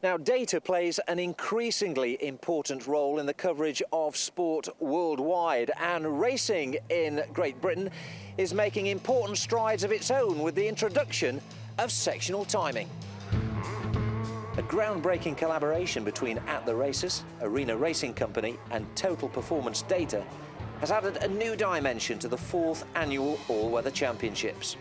Now, data plays an increasingly important role in the coverage of sport worldwide, and racing in Great Britain is making important strides of its own with the introduction of sectional timing. A groundbreaking collaboration between At the Races, Arena Racing Company and Total Performance Data has added a new dimension to the 4th annual All-Weather Championships.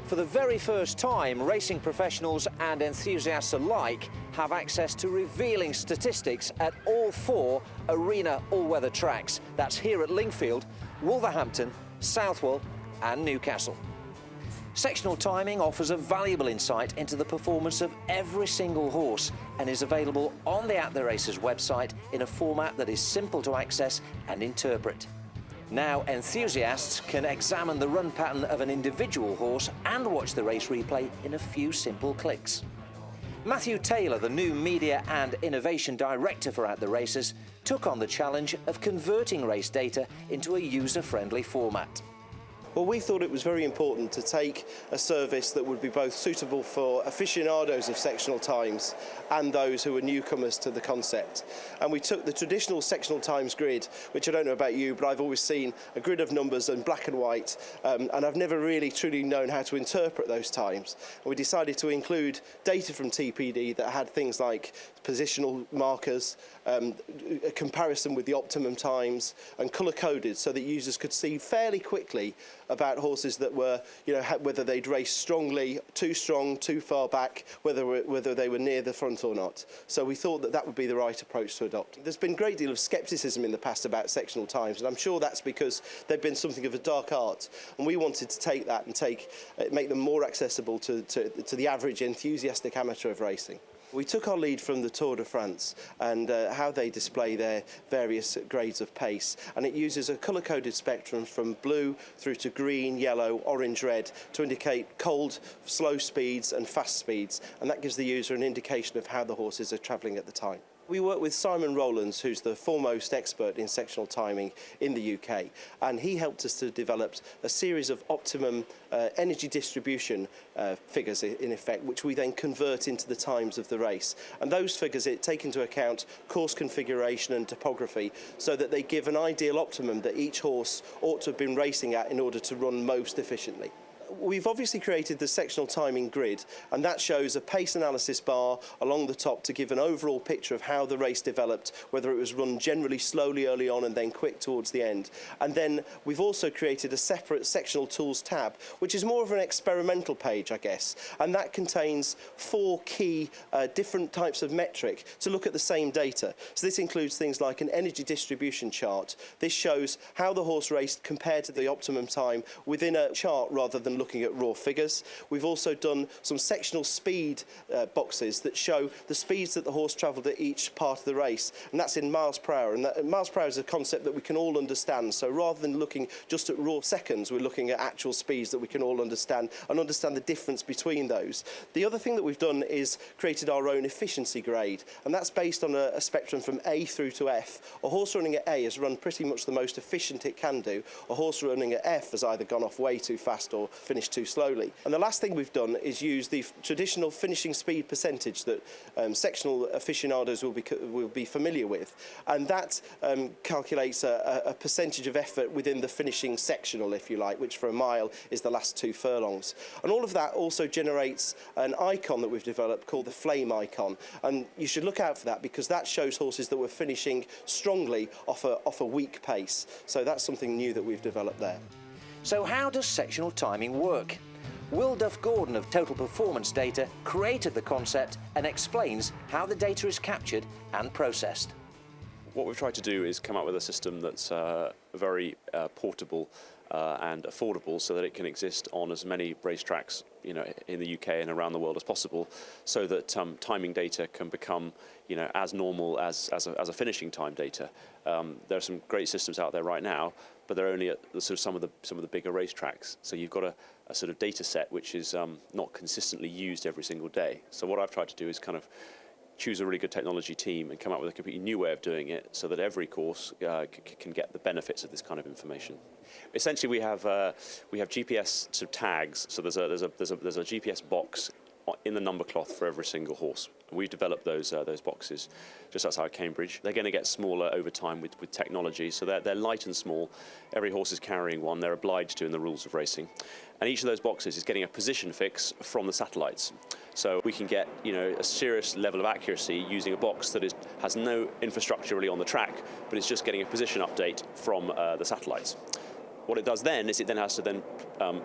For the very first time, racing professionals and enthusiasts alike have access to revealing statistics at all 4 Arena all-weather tracks. That's here at Lingfield, Wolverhampton, Southwell and Newcastle. Sectional timing offers a valuable insight into the performance of every single horse and is available on the At the Races website in a format that is simple to access and interpret. Now enthusiasts can examine the run pattern of an individual horse and watch the race replay in a few simple clicks. Matthew Taylor, the new Media and Innovation Director for At the Races, took on the challenge of converting race data into a user-friendly format. Well, we thought it was very important to take a service that would be both suitable for aficionados of sectional times and those who are newcomers to the concept. And we took the traditional sectional times grid, which I don't know about you, but I've always seen a grid of numbers in black and white, and I've never really truly known how to interpret those times. And we decided to include data from TPD that had things like positional markers, a comparison with the optimum times, and colour-coded so that users could see fairly quickly about horses that were, whether they'd raced strongly, too strong, too far back, whether they were near the front or not. So we thought that that would be the right approach to adopt. There's been a great deal of scepticism in the past about sectional times, and I'm sure that's because they've been something of a dark art. And we wanted to take that and make them more accessible to the average enthusiastic amateur of racing. We took our lead from the Tour de France and how they display their various grades of pace, and it uses a colour-coded spectrum from blue through to green, yellow, orange, red to indicate cold, slow speeds and fast speeds, and that gives the user an indication of how the horses are travelling at the time. We work with Simon Rowlands, who's the foremost expert in sectional timing in the UK, and he helped us to develop a series of optimum energy distribution figures, in effect, which we then convert into the times of the race. And those figures take into account course configuration and topography, so that they give an ideal optimum that each horse ought to have been racing at in order to run most efficiently. We've obviously created the sectional timing grid, and that shows a pace analysis bar along the top to give an overall picture of how the race developed, whether it was run generally slowly early on and then quick towards the end. And then we've also created a separate sectional tools tab, which is more of an experimental page, I guess, and that contains 4 key different types of metric to look at the same data. So this includes things like an energy distribution chart. This shows how the horse raced compared to the optimum time within a chart rather than looking at raw figures. We've also done some sectional speed boxes that show the speeds that the horse travelled at each part of the race, and that's in miles per hour. And miles per hour is a concept that we can all understand. So rather than looking just at raw seconds, we're looking at actual speeds that we can all understand and understand the difference between those. The other thing that we've done is created our own efficiency grade, and that's based on a spectrum from A through to F. A horse running at A has run pretty much the most efficient it can do. A horse running at F has either gone off way too fast or finished too slowly. And the last thing we've done is use the traditional finishing speed percentage that sectional aficionados will be familiar with, and that calculates a percentage of effort within the finishing sectional, if you like, which for a mile is the last 2 furlongs. And all of that also generates an icon that we've developed called the flame icon, and you should look out for that because that shows horses that were finishing strongly off a weak pace. So that's something new that we've developed there. So how does sectional timing work? Will Duff Gordon of Total Performance Data created the concept and explains how the data is captured and processed. What we've tried to do is come up with a system that's very portable and affordable, so that it can exist on as many racetracks, in the UK and around the world as possible, so that timing data can become, as normal as a finishing time data. There are some great systems out there right now, but they're only at some of the bigger racetracks. So you've got a sort of data set which is not consistently used every single day. So what I've tried to do is kind of choose a really good technology team and come up with a completely new way of doing it, so that every course can get the benefits of this kind of information. Essentially, we have GPS sort of tags. So there's a GPS box in the number cloth for every single horse. We've developed those boxes just outside Cambridge. They're going to get smaller over time with technology, so they're light and small. Every horse is carrying one. They're obliged to in the rules of racing. And each of those boxes is getting a position fix from the satellites. So we can get, a serious level of accuracy using a box that has no infrastructure really on the track, but it's just getting a position update from the satellites. What it does then is it then has to then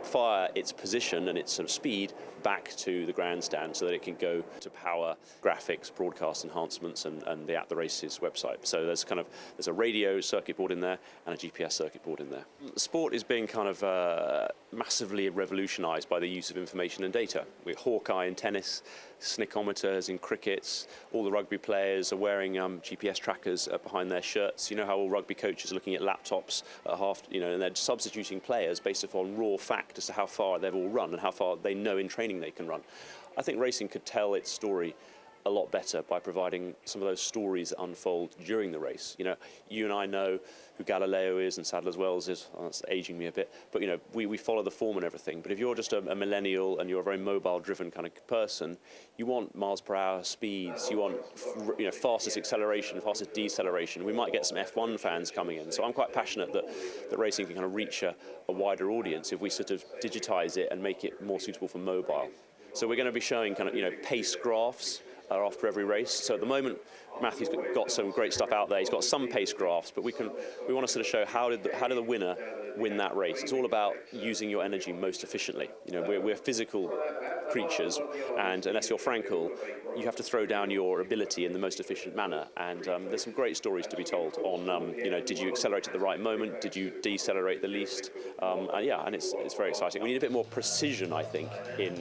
fire its position and its sort of speed back to the grandstand so that it can go to power graphics, broadcast enhancements, and the At the Races website. So there's a radio circuit board in there and a GPS circuit board in there. Sport is being kind of massively revolutionised by the use of information and data. With Hawkeye in tennis, snickometers in crickets, all the rugby players are wearing GPS trackers behind their shirts. You know how all rugby coaches are looking at laptops at half, and they're substituting players based upon raw fact as to how far they've all run and how far they know in training they can run. I think racing could tell its story a lot better by providing some of those stories that unfold during the race. You and I know who Galileo is and Sadler's Wells is. Oh, that's aging me a bit, but we follow the form and everything. But if you're just a millennial and you're a very mobile-driven kind of person, you want miles per hour speeds. You want fastest acceleration, fastest deceleration. We might get some F1 fans coming in. So I'm quite passionate that racing can kind of reach a wider audience if we sort of digitize it and make it more suitable for mobile. So we're going to be showing kind of pace graphs after every race. So at the moment, Matthew's got some great stuff out there. He's got some pace graphs, but we want to sort of show how did the winner win that race. It's all about using your energy most efficiently. We're physical creatures, and unless you're Frankel, you have to throw down your ability in the most efficient manner. And there's some great stories to be told on, did you accelerate at the right moment? Did you decelerate the least? And it's very exciting. We need a bit more precision, I think, in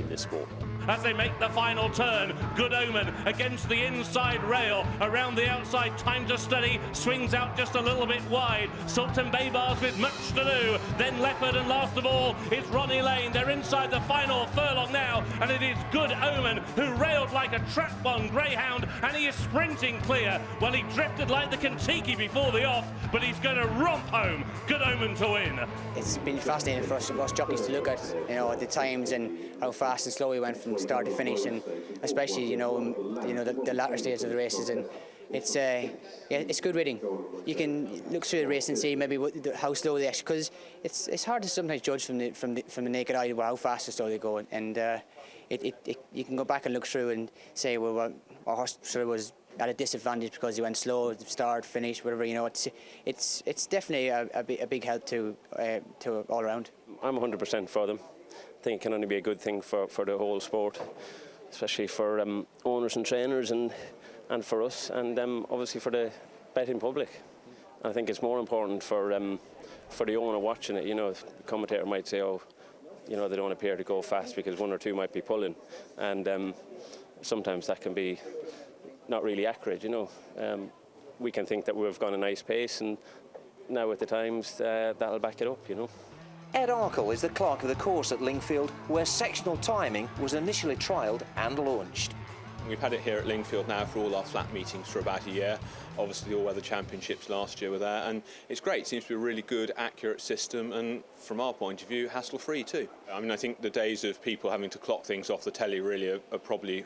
this sport. As they make the final turn, Good Omen against the inside rail, around the outside, Time to Study swings out just a little bit wide. Sultan Baybars with much to do, then Leopard, and last of all is Ronnie Lane. They're inside the final furlong now, and it is Good Omen who railed like a trap-one greyhound, and he is sprinting clear. Well, he drifted like the Kentucky before the off, but he's going to romp home. Good Omen to win. It's been fascinating for us jockeys to look at, the times and how fast and slow we went from start to finish, and especially the latter stages of the races. And it's good reading. You can look through the race and see maybe how slow they actually, because it's hard to sometimes judge from the naked eye how fast or slow they go, and you can go back and look through and say, well, our horse sort of was at a disadvantage because he went slow, start, finish, whatever. It's definitely a big help to all around. I'm 100% for them. I think it can only be a good thing for the whole sport, especially for owners and trainers and for us, and obviously for the betting public. I think it's more important for the owner watching it. The commentator might say, they don't appear to go fast because one or two might be pulling, and sometimes that can be not really accurate. We can think that we've gone a nice pace, and now with the times that'll back it up. Ed Arkle is the clerk of the course at Lingfield, where sectional timing was initially trialled and launched. We've had it here at Lingfield now for all our flat meetings for about a year. Obviously the All-Weather Championships last year were there, and it's great. It seems to be a really good, accurate system, and from our point of view, hassle-free too. I think the days of people having to clock things off the telly really are probably,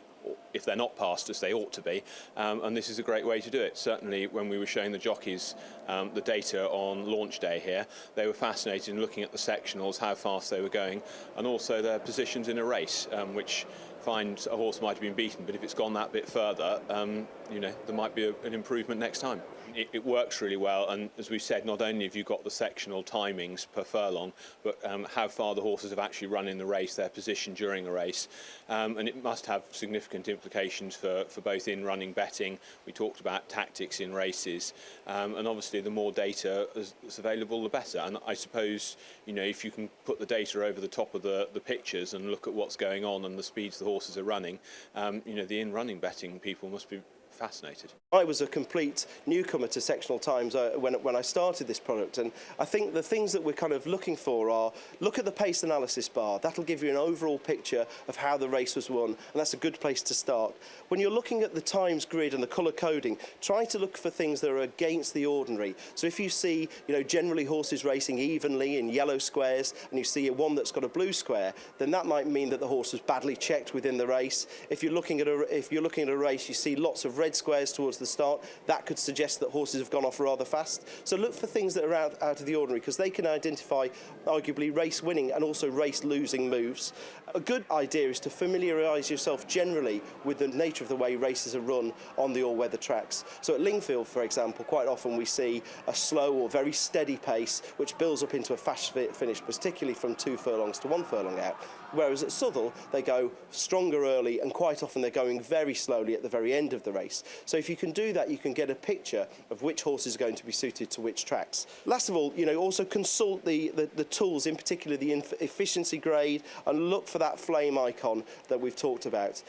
if they're not past us, they ought to be, and this is a great way to do it. Certainly when we were showing the jockeys the data on launch day here, they were fascinated in looking at the sectionals, how fast they were going, and also their positions in a race, which find a horse might have been beaten, but if it's gone that bit further, there might be an improvement next time. It works really well, and as we've said, not only have you got the sectional timings per furlong, but how far the horses have actually run in the race, their position during a race, and it must have significant implications for both in-running betting. We talked about tactics in races, and obviously the more data is available, the better. And I suppose, if you can put the data over the top of the pictures and look at what's going on and the speeds the horses are running, the in-running betting people must be fascinated. I was a complete newcomer to sectional times when I started this product, and I think the things that we're kind of looking for are, look at the pace analysis bar. That'll give you an overall picture of how the race was won, and that's a good place to start. When you're looking at the times grid and the colour coding, try to look for things that are against the ordinary. So if you see, generally horses racing evenly in yellow squares, and you see one that's got a blue square, then that might mean that the horse was badly checked within the race. If you're looking at a race, you see lots of red squares towards the start, that could suggest that horses have gone off rather fast. So look for things that are out of the ordinary, because they can identify arguably race winning and also race losing moves. A good idea is to familiarise yourself generally with the nature of the way races are run on the all-weather tracks. So at Lingfield, for example, quite often we see a slow or very steady pace which builds up into a fast finish, particularly from 2 furlongs to 1 furlong out. Whereas at Southwell, they go stronger early, and quite often they're going very slowly at the very end of the race. So if you can do that, you can get a picture of which horses are going to be suited to which tracks. Last of all, also consult the tools, in particular the efficiency grade, and look for that flame icon that we've talked about,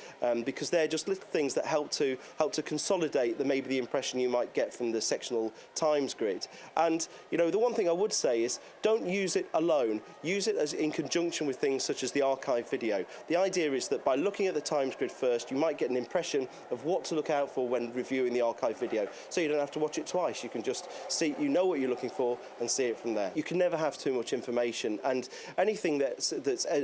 because they're just little things that help to consolidate maybe the impression you might get from the sectional times grid. And the one thing I would say is, don't use it alone. Use it as in conjunction with things such as the archive video. The idea is that by looking at the times grid first, you might get an impression of what to look out for when reviewing the archive video, so you don't have to watch it twice. You can just see, what you're looking for, and see it from there. You can never have too much information, and anything that's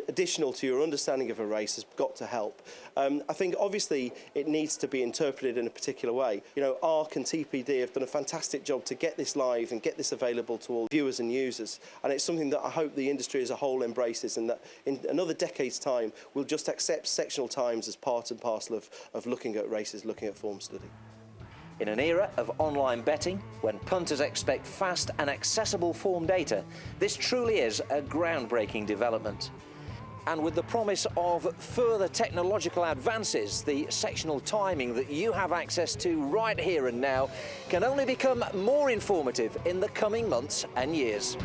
additional to your understanding of a race has got to help. I think obviously it needs to be interpreted in a particular way. ARC and TPD have done a fantastic job to get this live and get this available to all viewers and users, and it's something that I hope the industry as a whole embraces, and that in another decade's time we'll just accept sectional times as part and parcel of looking at races, looking at form study. In an era of online betting, when punters expect fast and accessible form data, this truly is a groundbreaking development. And with the promise of further technological advances, the sectional timing that you have access to right here and now can only become more informative in the coming months and years.